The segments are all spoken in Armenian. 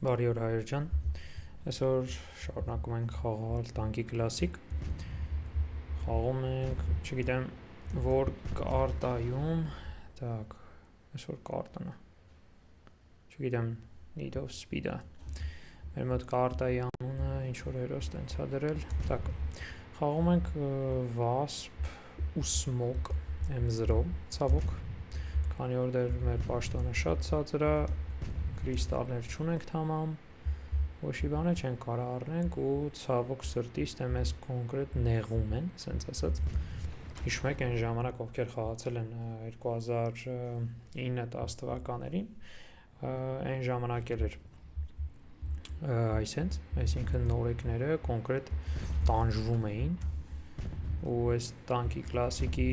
Բարի օր Հայր ջան, այսօր շարունակում ենք խաղալ տանկի կլասիկ, խաղում ենք, չգիտեմ, որ կարտայում, так, այսօր կարտան է, չգիտեմ, Need of Speed-ը, մեր մոտ կարտայի անունը ինչ-որ հերոս տենց է դրել, так, խաղում ենք Wasp ու Smoke M0, ցավոք, քանի որ դեռ մեր պաշտոնը շատ ցածր է, կրիստալներ չունենք թամամ, ոչի բանը չենք կարող առնենք ու ցավոք սրտից թե մեզ կոնկրետ նեղում են, ասենց ասած։ Հիշում եք այն ժամանակ ովքեր խաղացել են 2009-10 թվականներին, այն ժամանակ էր այսինքն նորեկները կոնկրետ տանջվում էին ու այս տանկի կլասիկի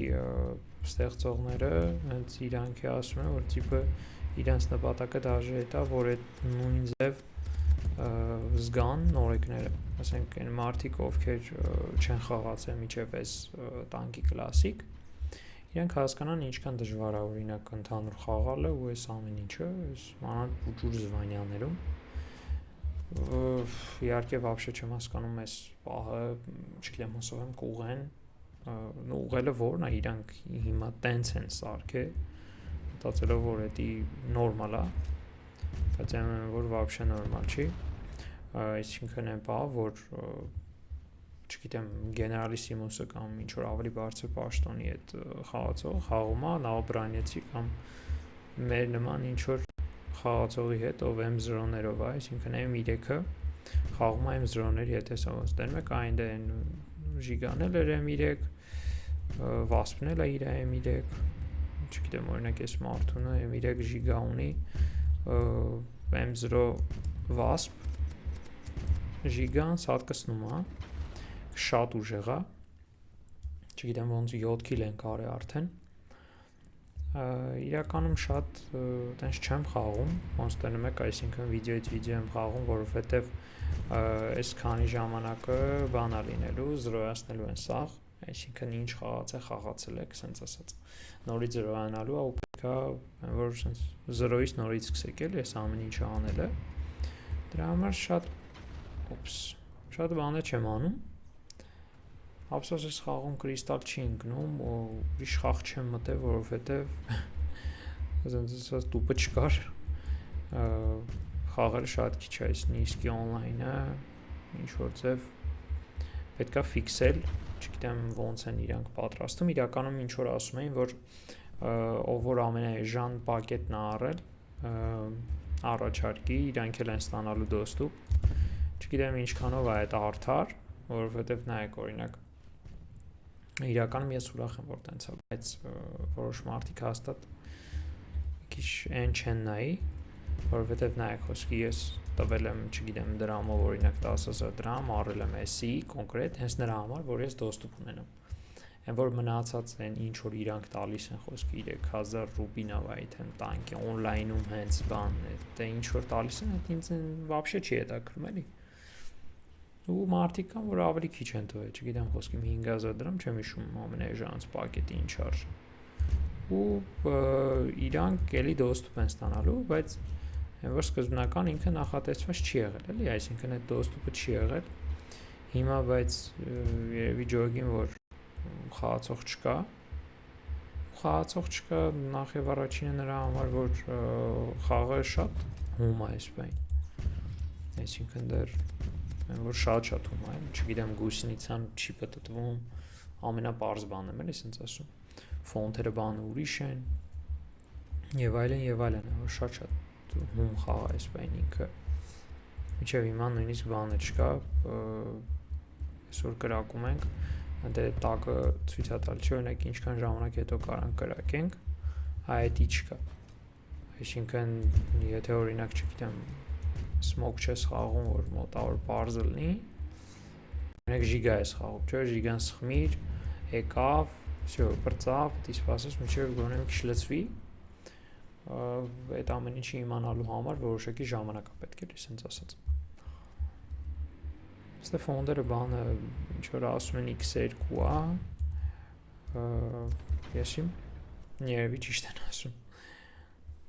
ստեղծողները հենց իրանք է ասում են, որ տիպը իրանց նպատակը դաժե է, որ այդ նույն ձև զգան նորեկները, ասենք այն մարդիկ, ովքեր չեն խաղացել միջև այս տանկի կլասիկ, իրանք հասկանան ինչքան դժվար է օրինակ ընդհանուր խաղալը ու այս ամեն ինչը, այս մանավանդ փուճուր զվանյաներում, իհարկե вообще չեմ հասկանում այս պահը, չգիտեմ ասում եմ կուղեն, ուղղելը որն է, իրանք հիմա տենց են սարքել մտածելով որ էդի նորմալ է, բայց ամեն որ вообще նորմալ չի, այսինքն այն բա որ չգիտեմ գեներալիսիմուսը կամ ինչ որ ավելի բարձր պաշտոնի այդ խաղացող խաղում է նավոբրանեցի կամ մեր նման ինչ որ խաղացողի հետ ով M0-ներով է, այսինքն M3-ը խաղում է M0-ների հետ, հեսա ոնց դերում եք այն դե ժիգան էլ էր M3, Wasp-ն էլ է իր M3, չգիտեմ օրինակ այս մարդունը M3 ժիգա ունի M0 Wasp ժիգան սատկսնում է շատ ուժեղ է չգիտեմ ոնց 7 kill են կարել արդեն իրականում շատ տենց չեմ խաղում ոնց տնում եք այսինքն վիդեոից վիդեո եմ խաղում որովհետև այս քանի ժամանակը բանա լինելու զրոյացնելու են սաղ այսինքն ինչ խաղացել եք սենց ասած նորից զրոյանալու ու պետք է որ սենց զրոյից նորից սկսեք էլի այս ամեն ինչը անելը դրա համար շատ բաներ չեմ անում ափսոս այս խաղում կրիստալ չի ընկնում ու ուրիշ խաղ չեմ մտել որովհետև սենց ասած տուպը չկար խաղերը շատ քիչ է այս նիսկի օնլայնը ինչ որ ձև պետք է ֆիքսել չգիտեմ ոնց են իրանք պատրաստում իրականում ինչ որ ասում էին որ ով որ ամենաէժան պակետն է առել առաջարկի իրանք էլ են ստանալու դոստուպ չգիտեմ ինչքանով է այդ արդար որովհետև նայեք օրինակ իրականում ես ուրախ եմ որ տենց է բայց որոշ մարդիկ հաստատ քիչ այն չեն նայի որովհետև նայեք խոսքի ես տվել եմ չգիտեմ դրամով օրինակ 10,000 դրամ առել եմ էսի կոնկրետ հենց նրա համար որ ես դոստուպ ունենամ այն որ մնացած են ինչ որ իրանք տալիս են խոսքի 3000 ռուբինով այդեմ տանկի օնլայնում հենց բան դե ինչ որ տալիս են այդ ինձ вообще չի հետաքրում էլի ու մարդիկ կան որ ավելի քիչ են տվել չգիտեմ խոսքի 5000 դրամ չեմ հիշում ամենաէժանց պակետի ինչ արժի ու իրանք էլի դոստուպ են ստանալու բայց որ սկզբնական ինքը նախատեսված չի եղել էլի այսինքն այդ դոստուպը չի եղել հիմա բայց երևի ջոգին որ խաղացող չկա նախ եւ առաջինը նրա համար որ խաղը շատ հում է այս բան այսինքն դեռ որ շատ հում է չգիտեմ գուսնիցան չի պատտվում ամենապարզ բանն եմ էլի ասենց ասում ֆոնտերը բանը ուրիշ են եւ այլն որ շատ հում խաղ է այս բան ինքը միջև հիմա նույնիսկ բանը չկա այսօր կրակում ենք դե տակը ցույց է տալ չի օրինակ ինչքան ժամանակ հետո կարանք կրակենք այդի չկա այսինքն եթե օրինակ չգիտեմ smoke չես խաղում որ մոտավոր բարձ լինի օրինակ ժիգա ես խաղում չէ ժիգան սխմիր եկավ всё բրծավ դի սպասես մինչև գոնե մի քիչ լցվի այդ ամեն ինչի իմանալու համար որոշակի ժամանակ է պետք է լի սենց ասած Ստե ֆոնդերը բանը ինչ որ ասում են X2 է եսիմ երևի ճիշտ են ասում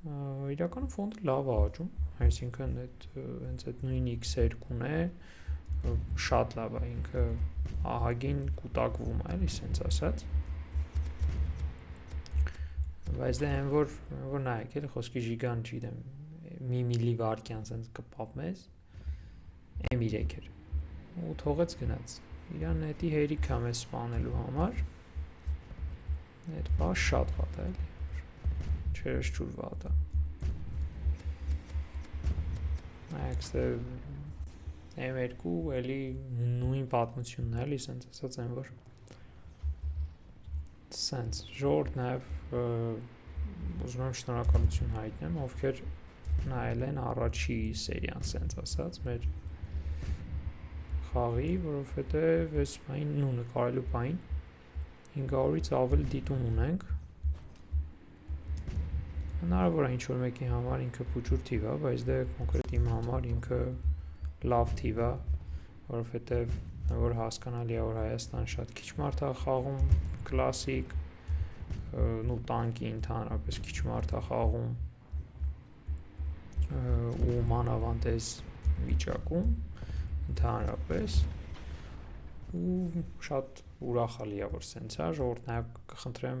իրականում ֆոնդը լավ է աճում, այսինքն հենց այդ նույն X2-ն է, շատ լավ է, ինքը ահագին կուտակվում է, էլի սենց ասած։ Բայց դե այն որ նայեք, էլի խոսքի ժիգան, չգիտեմ, մի միլիվարկյան սենց կպավ մեզ, M3 էր, ու թողեց գնաց, իրան հետի հերիք է մեզ սպանելու համար, այդ բա շատ վատ է, էլի, չերս չուր վատ է։ Նայեք, ստե M2 էլի նույն պատմությունն է, էլի սենց ասած են, որ սենց, ժողովուրդ նաև ուզում եմ շնորհակալություն հայտնեմ, ովքեր նայել են առաջի սերիան, սենց ասած, մեր խաղի, որովհետև այս պայն ու նկարելու պայն 500-ից ավելի դիտում ունենք։ Հնարավոր է ինչ-որ մեկի համար ինքը փուչուր թիվ է, բայց դե կոնկրետ իմ համար ինքը լավ թիվ է, որովհետև որ հասկանալի է, որ Հայաստան շատ քիչ մարդ է խաղում կլասիկ, ու տանկի ընդհանրապես քիչ մարդ է խաղում ու մանավանդ վիճակում ընդհանրապես ու շատ ուրախալի է, որ սենց է, ժողովուրդ նաև կխնդրեմ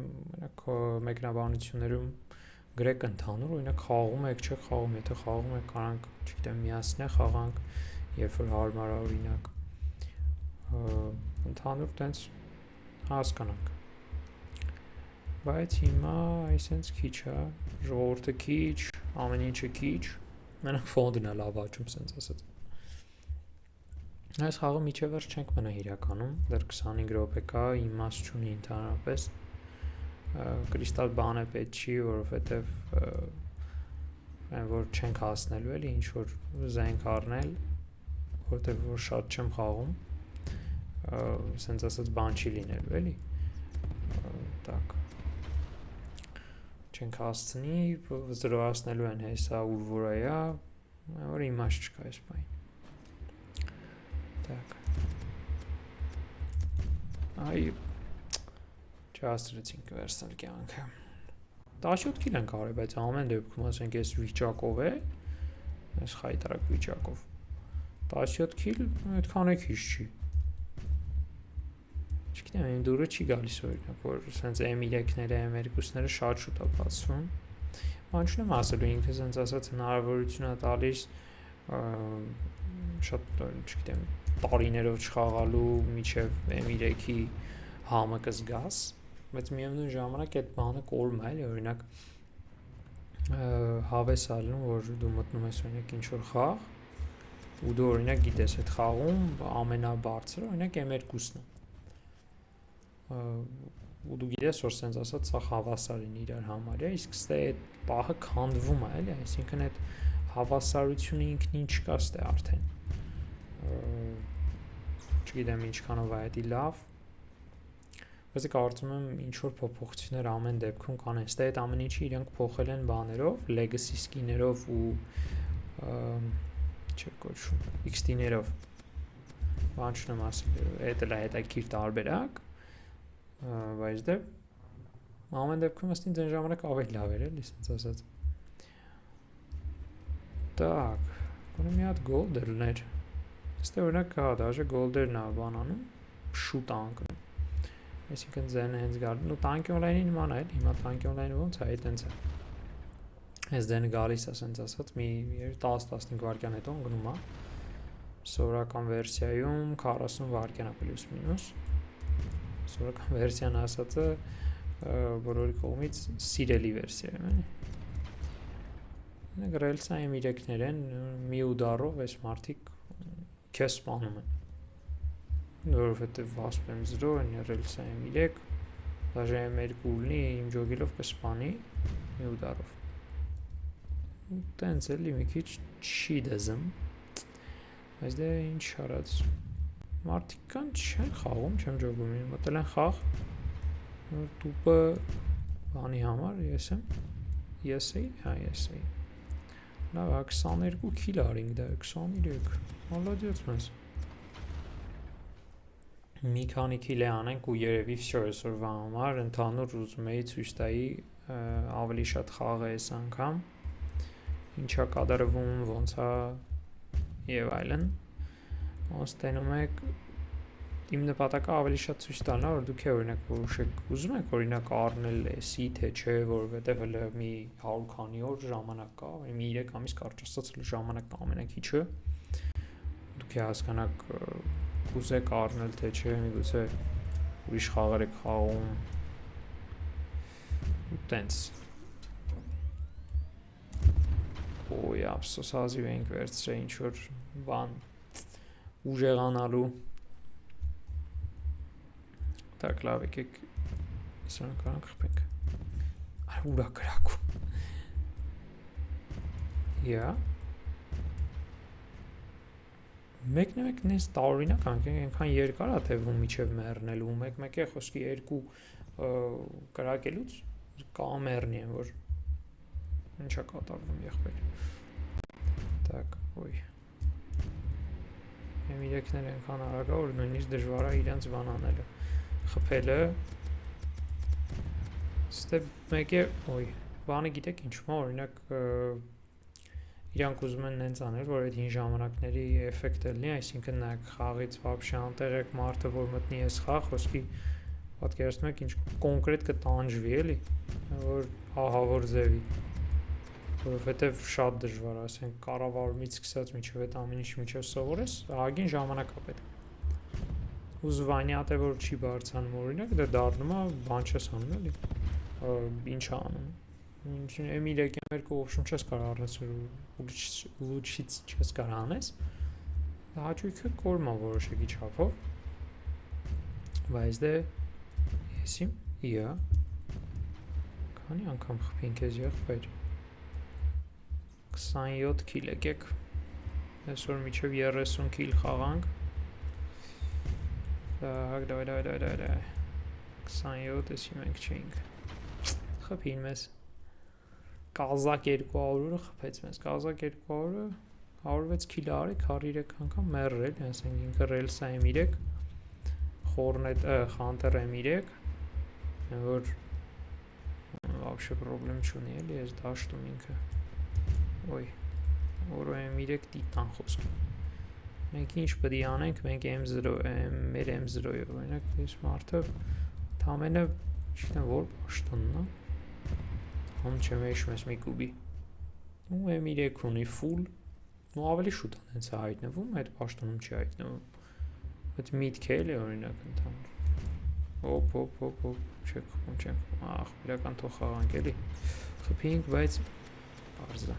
մեկնաբանություններում գրեք ընդհանուր, օրինակ խաղում եք, չեք խաղում, եթե խաղում եք, կարանք, չգիտեմ, միասին խաղանք, երբ որ հարմար է օրինակ, ընդհանուր տենց հասկանանք։ Բայց հիմա այսենց քիչ է, ժողովուրդը քիչ, ամեն ինչը քիչ, մենակ ֆոնդն է լավ աճում, սենց ասած։ Այս խաղը միջև վերջ չենք մնա իրականում, դեռ 25 րոպե կա, իմաստ չունի ընդհանրապես, կրիստալ բան է պետք չի, որովհետև այն որ չենք հասնելու էլի, ինչ որ զենք առնել, որովհետև որ շատ չեմ խաղում, սենց ասած բան չի լինելու էլի, տակ, չենք հասցնի, զրոյացնելու են հեսա ուր որ այա, որ իմաստ չկա այս պայն։ Так. Այ չհասցրեցինք վերցնել կյանքը։ 17 կիլ ենք արել, բայց ամեն դեպքում ասենք այս վիճակով է, այս խայտարակ վիճակով։ 17 կիլ այդքան է քիչ չի։ Չգիտեմ, իմ դուրը չի գալիս օրինակ, որ սենց M3-ները, M2-ները շատ շուտ է բացվում։ Ման չունեմ ասելու, ինքը սենց ասած հնարավորություն է տալիս շատ, չգիտեմ, տարիներով չխաղալու միջև M3-ի համը կզգաս, բայց միևնույն ժամանակ այդ բանը կորում է, օրինակ հավես ալնում, որ դու մտնում ես օրինակ ինչ-որ խաղ, ու դու օրինակ գիտես այդ խաղում ամենաբարձրը օրինակ M2-ն է, ու դու գիտես, որ սենց ասած սա հավասար են իրար համար, իսկ ստե այդ պահը քանդվում է, էլի, այսինքն այդ հավասարությունը ինքնին չկա ստե արդեն, չգիտեմ ինչքանով է դա լավ, բայց կարծում եմ ինչ-որ փոփոխություններ ամեն դեպքում կանեն, ստե այդ ամեն ինչը իրենք փոխել են բաներով, legacy skin-երով ու չէ կոչվում, XD-ներով, բան չունեմ ասել, դա էլ հետաքրքիր տարբերակ, բայց դե ամեն դեպքում ըստ ինձ այն ժամանակ ավելի լավ էր, էլի, ասենց ասած։ Так, գոնե մի հատ գոլդեր լներ։ Ստե օրինակ հա, դաժե գոլդերն է բանանում, շուտ անկնում։ Այսինքն ձենը հենց գալու, ու տանկի օնլայնի նման է, հիմա տանկի օնլայնը ոնց է, այտենց է։ Այս ձենը գալիս է, ասենց ասած, մի 10-15 վայրկյան հետո ընկնում է։ Սովորական վերսիայում 40 վայրկյան է պլյուս մինուս։ Սովորական վերսիան ասածը բոլորի կողմից սիրելի վերսիա է, էլի։ Ռելսը M3-ներ են, մի ուդարով այս մարդիկ քեզ սպանում են, որովհետև ասում եմ 0, ռելսը M3, դաժե M2 ունի, իմ ջոգելով կսպանի մի ուդարով։ Տենց էլի մի քիչ չի դզում, բայց դե ինչ արած, մարդիկ կան չեն խաղում, չեմ ջոգում, մտել են խաղ, տուպը բանի համար, ես էի, հա ես էի, լավ, 22 կիլ արինք դա, 23, մոլոդյոց մեզ, մի քանի կիլ է անենք ու երևի վсё այսօրվա համար, ընդհանուր ուզում էի ցույց տայի ավելի շատ խաղ է այս անգամ, ինչա կատարվում, ոնց է եւ այլն։ Ոնց տենում եք, իմ նպատակը ավելի շատ ցույց տալն է, որ դուք օրինակ որոշեք, ուզում եք օրինակ առնել էսի, թե չէ, որովհետեւ հələ մի 100 քանի օր ժամանակ կա, մի 3 ամիս կարճ ասած ժամանակ կա ամենակիչը։ Դուք հասկանաք կուզեք առնել, թե չէ, միգուցե ուրիշ խաղեր եք խաղում ու տենց։ Ոյ, ափսոս հազիվ ենք վերցրել ինչ-որ բան ուժեղանալու։ Так, լավ, եկեք սրանք կարանք խփենք։ Այ ուրա կրակում։ Իա։ Մեկ նես տարօրինակ այնքան երկար է թվում միջև մեռնելու, մեկ է խոսքի երկու կրակելուց կա մեռնի են, որ ինչա կատարվում եղբայր։ Так, ոյ։ Եմ իրեքներ այնքան արագ է, որ նույնիսկ դժվար է իրենց բան անելը։ Խփելը ստե մեկ է, ոյ, բանը գիտեք ինչու՞մ է, օրինակ իրանք ուզում են նենց անել, որ այդ հին ժամանակների էֆեկտը լինի, այսինքն նայեք խաղից вообще անտեղ եք մարդը, որ մտնի այս խաղ, խոսքի պատկերացնում եք ինչ կոնկրետ կտանջվի, էլի, որ ահավոր ձևի, որովհետև շատ դժվար է, ասենք կառավարումից սկսած մինչև այդ ամեն ինչ մինչև սովորես, ահագին ժամանակ է պետք։ Ու զվանյատ է, որ չի բարձրանում օրինակ, դա դառնում է բան չես անում, էլի, ինչ է անում։ M3 M2 option չես կարող առնես, ուրիշից չես կարող անես, հաճույքը կորմա որոշակի չափով, բայց դե եսիմ, իա, քանի անգամ խփին քեզ եղբայր, 27 քիլ եկեք, այսօր միջև 30 քիլ խաղանք, դավայ, 27 եսի մենք չենք, խփին մեզ, Կազակ 200-ը խփեց մեզ, Կազակ 200-ը 106 քիլ արի, 43 անգամ մեռել, ասենք ինքը Relsa M3, Hornet Hunter M3, որ вообще problem չունի, էլի, այս դաշտում ինքը։ Ոյ, որ M3 տիտան խոսք։ Մենք ինչ պետք է անենք, մենք M0, մեր M0-ով, օրինակ, այս մարդը ամենը, չգիտեմ, որ պաշտոնն է։ Համ չեմ հիշում ես մի կուբի։ Ու M3 ունի full, ու ավելի շուտ է հենց հայտնվում, այդ պաշտոնում չի հայտնվում։ Այդ միտք է էլի օրինակ ընդհանուր։ Օպ, չեք խփում, ախ, իրական թող խաղանք էլի։ Խփինք, բայց բարձր է։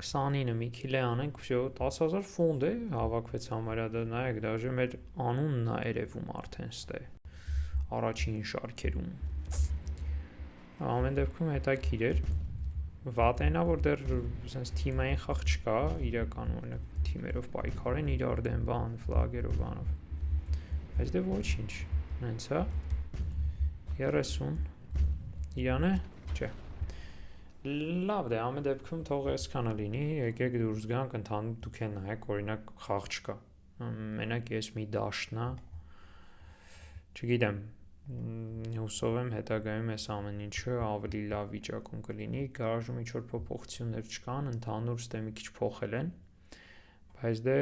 29-ը մի քիլ է անենք, всё 10000 ֆոնդ է հավաքվեց համարյա, դա նայեք, դաժե մեր անունն է երևում արդեն ստե։ Առաջին շարքերում։ Ամեն դեպքում հետաքրքիր էր։ Վատենա որ դեռ sense թիմային խաղ չկա, իրական օրինակ թիմերով պայքար են իրար դեմ բան, ֆլագերով բանով։ Բայց դե ոչինչ, հենց հա 30 Իրանը, չէ։ Լավ դե, ամեն դեպքում թող այսքանը լինի, եկեք դուրս գանք, ընդհանուր դուք են նայեք, օրինակ խաղ չկա։ Մենակ ես մի դաշտն է, չգիտեմ, հուսով եմ հետագայում այս ամեն ինչը ավելի լավ վիճակում կլինի, գարաժում ինչ-որ փոփոխություններ չկան, ընդհանուր ստե մի քիչ փոխել են, բայց դե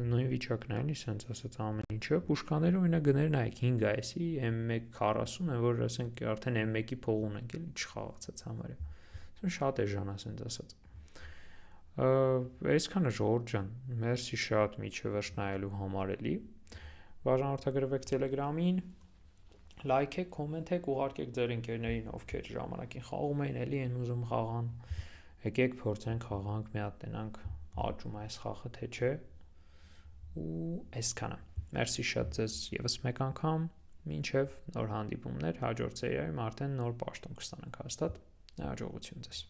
նույն վիճակն է, սենց ասած ամեն ինչը, պուշկաները օրինակ գներ նայեք 5 այսի M140 է, որ ասենք արդեն M1-ի փողուն ենք, էլի չխաղացած համարյա։ Շատ է ժանա, ասենց ասած։ Այսքանը ժողովուրդ ջան, մերսի շատ միջև վերջ նայելու համար էլի։ Բաժանորդագրվեք Telegram-ին, լայքեք, կոմենտեք, ուղարկեք ձեր ընկերներին, ովքեր ժամանակին խաղում էին, էլի են ուզում խաղան։ Եկեք փորձենք խաղանք, մի հատ տենանք աճում այս խաղը, թե չէ։ Ու այսքանը։ Մերսի շատ ձեզ եւս մեկ անգամ, մինչև նոր հանդիպումներ, հաջորդ սերիայում արդեն նոր պաշտոն կստանանք հաստատ։ Հաջողություն ձեզ։